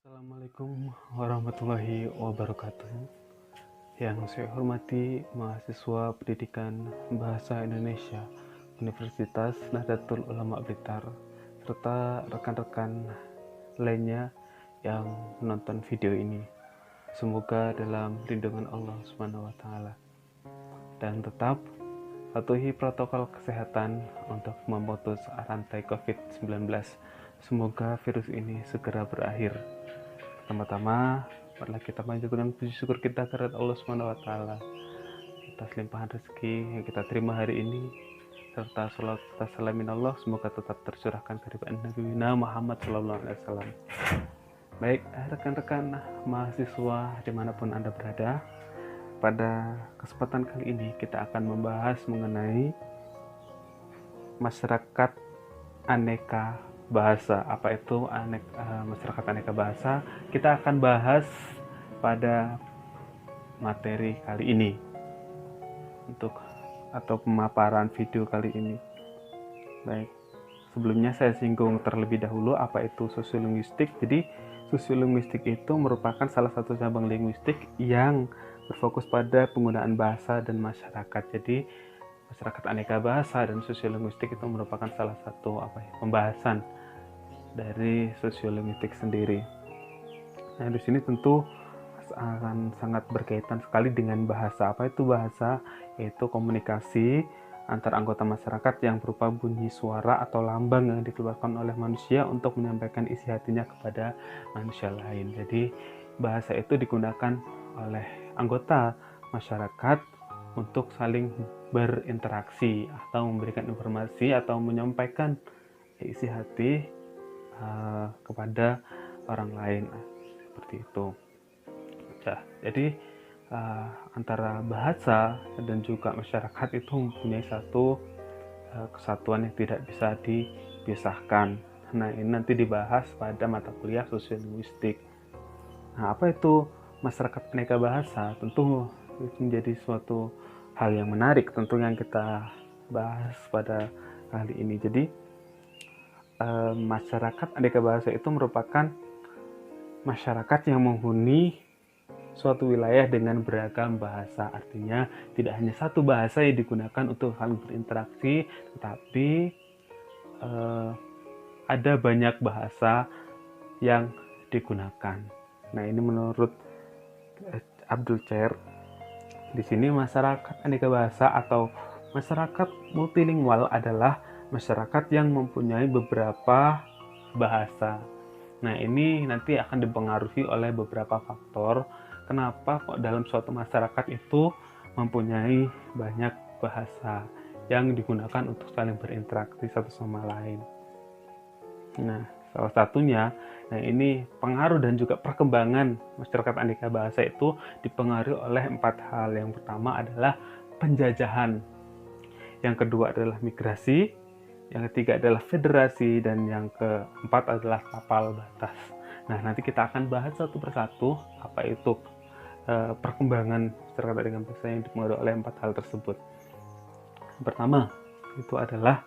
Assalamualaikum warahmatullahi wabarakatuh. Yang saya hormati mahasiswa pendidikan Bahasa Indonesia Universitas Nahdlatul Ulama Blitar serta rekan-rekan lainnya yang menonton video ini. Semoga dalam lindungan Allah Subhanahu wa taala. Dan tetap patuhi protokol kesehatan untuk memutus rantai COVID-19. Semoga virus ini segera berakhir. Pertama-tama, marilah kita panjatkan puji syukur kita kepada Allah Subhanahu wa taala atas limpahan rezeki yang kita terima hari ini, serta salat serta salamin Allah semoga tetap tercurahkan kepada Nabi Muhammad SAW. Baik, rekan-rekan mahasiswa dimanapun Anda berada, pada kesempatan kali ini kita akan membahas mengenai masyarakat aneka bahasa. Apa itu masyarakat aneka bahasa? Kita akan bahas pada materi kali ini atau pemaparan video kali ini. Baik, sebelumnya saya singgung terlebih dahulu apa itu sosiolinguistik. Jadi sosiolinguistik itu merupakan salah satu cabang linguistik yang berfokus pada penggunaan bahasa dan masyarakat. Jadi masyarakat aneka bahasa dan sosiolinguistik itu merupakan salah satu pembahasan dari sosiolinguistik sendiri. Nah, di sini tentu akan sangat berkaitan sekali dengan bahasa. Apa itu bahasa? Yaitu komunikasi antar anggota masyarakat yang berupa bunyi suara atau lambang yang dikeluarkan oleh manusia untuk menyampaikan isi hatinya kepada manusia lain. Jadi bahasa itu digunakan oleh anggota masyarakat untuk saling berinteraksi atau memberikan informasi atau menyampaikan isi hati kepada orang lain, seperti itu. Jadi antara bahasa dan juga masyarakat itu mempunyai satu kesatuan yang tidak bisa dipisahkan. Nah, ini nanti dibahas pada mata kuliah sosiolinguistik. Nah, apa itu masyarakat aneka bahasa? Tentu menjadi suatu hal yang menarik tentu yang kita bahas pada kali ini. Jadi masyarakat aneka bahasa itu merupakan masyarakat yang menghuni suatu wilayah dengan beragam bahasa. Artinya tidak hanya satu bahasa yang digunakan untuk saling berinteraksi, tetapi ada banyak bahasa yang digunakan. Nah, ini menurut Abdul Chair. Di sini masyarakat aneka bahasa atau masyarakat multilingual adalah masyarakat yang mempunyai beberapa bahasa. Nah, ini nanti akan dipengaruhi oleh beberapa faktor. Kenapa kok dalam suatu masyarakat itu mempunyai banyak bahasa yang digunakan untuk saling berinteraksi satu sama lain. Nah, salah satunya, ini pengaruh dan juga perkembangan masyarakat aneka bahasa itu dipengaruhi oleh 4 hal. Yang pertama adalah penjajahan, yang kedua adalah migrasi, yang ketiga adalah federasi, dan yang keempat adalah tapal batas. Nah, nanti kita akan bahas satu persatu apa itu perkembangan masyarakat aneka bahasa yang dipengaruhi oleh 4 hal tersebut. Yang pertama itu adalah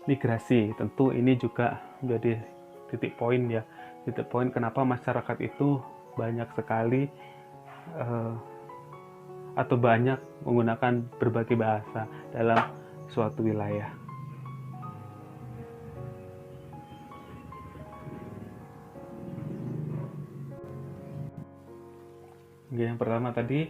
migrasi. Tentu ini juga menjadi titik poin ya, titik poin kenapa masyarakat itu banyak sekali atau banyak menggunakan berbagai bahasa dalam suatu wilayah. Yang pertama tadi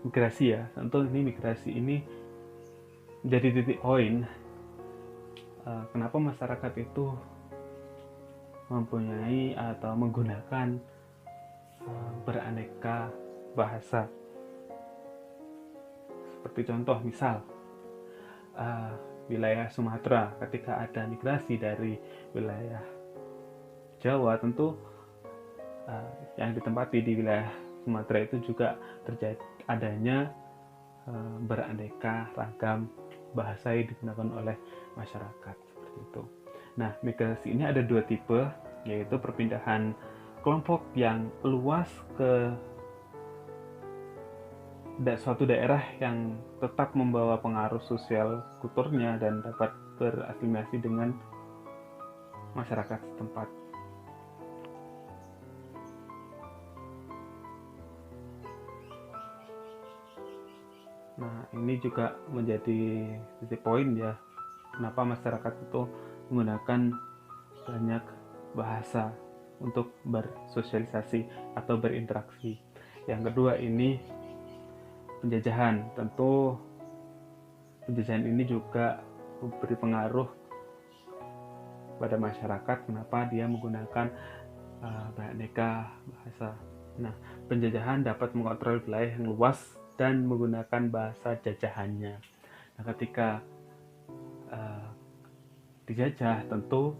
migrasi ya. Tentu ini migrasi ini jadi titik poin kenapa masyarakat itu mempunyai atau menggunakan beraneka bahasa. Seperti contoh misal wilayah Sumatera, ketika ada migrasi dari wilayah Jawa, tentu yang ditempati di wilayah Sumatera itu juga terjadi adanya beraneka ragam bahasa yang digunakan oleh masyarakat, seperti itu. Nah, migrasi ini ada 2 tipe, yaitu perpindahan kelompok yang luas ke suatu daerah yang tetap membawa pengaruh sosial kulturnya dan dapat berasimilasi dengan masyarakat setempat. Nah, ini juga menjadi titik poin ya, kenapa masyarakat itu menggunakan banyak bahasa untuk bersosialisasi atau berinteraksi. Yang kedua ini penjajahan. Tentu penjajahan ini juga memberi pengaruh pada masyarakat kenapa dia menggunakan beraneka bahasa. Nah, penjajahan dapat mengontrol wilayah yang luas dan menggunakan bahasa jajahannya. Nah, ketika dijajah, tentu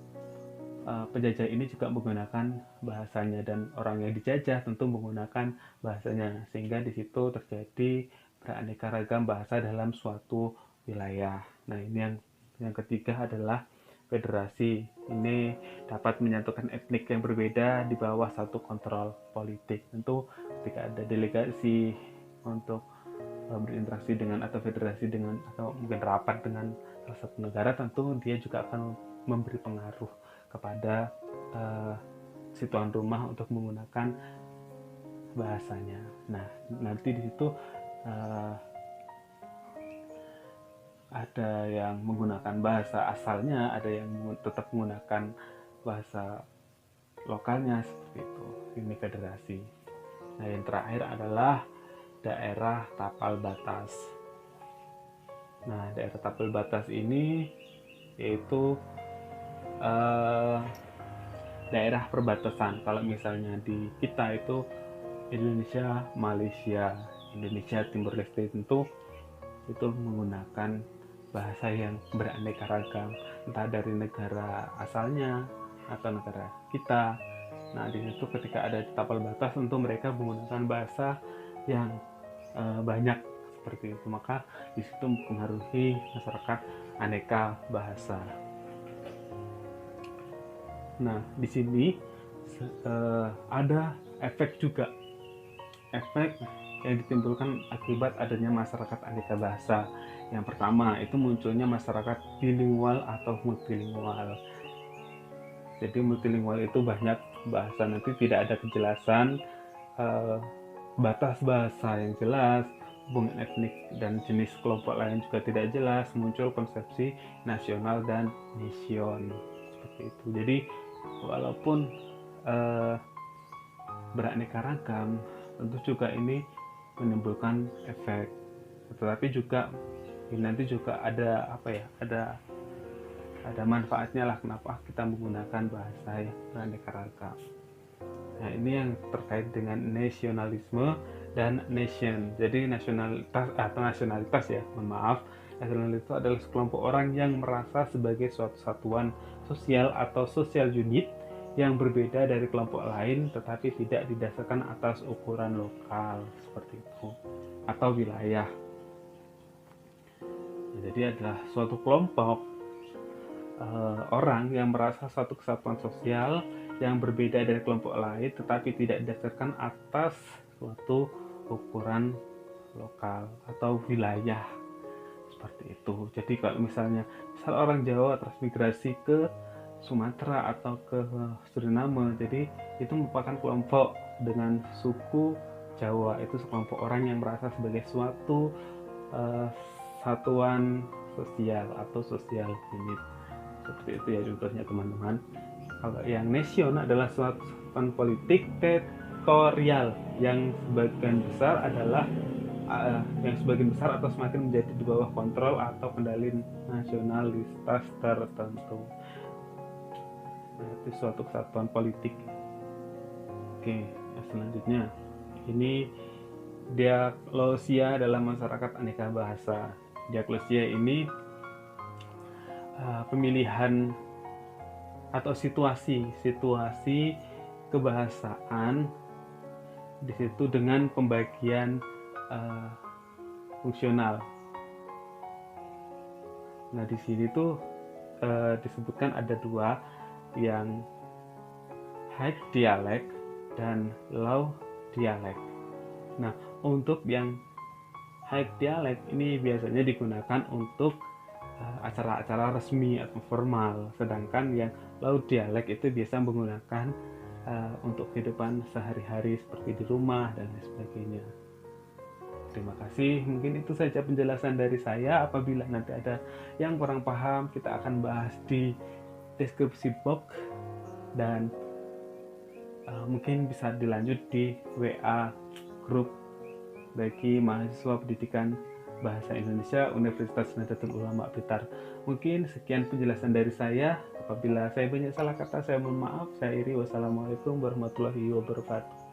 penjajah ini juga menggunakan bahasanya dan orang yang dijajah tentu menggunakan bahasanya, sehingga di situ terjadi beraneka ragam bahasa dalam suatu wilayah. Nah, ini yang ketiga adalah federasi. Ini dapat menyatukan etnik yang berbeda di bawah satu kontrol politik. Tentu ketika ada delegasi untuk berinteraksi dengan atau federasi dengan atau mungkin rapat dengan salah satu negara, tentu dia juga akan memberi pengaruh kepada si tuan rumah untuk menggunakan bahasanya. Nah, nanti di situ ada yang menggunakan bahasa asalnya, ada yang tetap menggunakan bahasa lokalnya, seperti itu. Ini federasi. Nah, yang terakhir adalah daerah tapal batas. Nah, daerah tapal batas ini yaitu daerah perbatasan. Kalau misalnya di kita itu Indonesia, Malaysia, Indonesia Timur Leste, tentu itu menggunakan bahasa yang beraneka ragam, entah dari negara asalnya atau negara kita. Nah, di situ ketika ada tapal batas, tentu mereka menggunakan bahasa yang banyak seperti itu. Maka di situ mempengaruhi masyarakat aneka bahasa. Nah, di sini ada efek juga, efek yang ditimbulkan akibat adanya masyarakat aneka bahasa. Yang pertama itu munculnya masyarakat bilingual atau multilingual. Jadi multilingual itu banyak bahasa, nanti tidak ada kejelasan batas bahasa yang jelas, hubungan etnik dan jenis kelompok lain juga tidak jelas, muncul konsepsi nasional dan nation seperti itu. Jadi walaupun beraneka ragam, tentu juga ini menimbulkan efek, tetapi juga nanti juga ada ada manfaatnya lah kenapa kita menggunakan bahasa yang beraneka ragam. Nah, ini yang terkait dengan nasionalisme dan nation. Jadi nasionalitas atau nasionalitas ya, mohon maaf, nasionalitas itu adalah sekelompok orang yang merasa sebagai suatu satuan sosial atau social unit yang berbeda dari kelompok lain tetapi tidak didasarkan atas ukuran lokal seperti itu atau wilayah. Jadi adalah suatu kelompok orang yang merasa suatu kesatuan sosial yang berbeda dari kelompok lain tetapi tidak didasarkan atas suatu ukuran lokal atau wilayah seperti itu. Jadi kalau misalnya orang Jawa transmigrasi ke Sumatera atau ke Suriname, jadi itu merupakan kelompok dengan suku Jawa, itu sekelompok orang yang merasa sebagai suatu satuan sosial atau sosial unit seperti itu ya contohnya teman-teman. Kalau yang nation adalah suatu satuan politik teritorial yang sebagian besar adalah yang sebagian besar atau semakin menjadi di bawah kontrol atau kendali nasionalitas tertentu. Nah, itu suatu kesatuan politik. Oke, selanjutnya ini diagnosia dalam masyarakat aneka bahasa. Diagnosia ini pemilihan atau situasi kebahasaan di situ dengan pembagian fungsional. Nah, di sini tuh disebutkan ada dua, yang high dialect dan low dialect. Nah, untuk yang high dialect ini biasanya digunakan untuk acara-acara resmi atau formal, sedangkan yang low dialect itu biasa menggunakan untuk kehidupan sehari-hari seperti di rumah dan sebagainya. Terima kasih. kasih. Mungkin itu saja penjelasan dari saya. Apabila nanti ada yang kurang paham, kita akan bahas di deskripsi box, dan mungkin bisa dilanjut di WA grup bagi mahasiswa pendidikan Bahasa Indonesia Universitas Nahdlatul Ulama Blitar. Mungkin sekian penjelasan dari saya. Apabila saya banyak salah kata, saya mohon maaf. Saya Iri. Wassalamualaikum warahmatullahi wabarakatuh.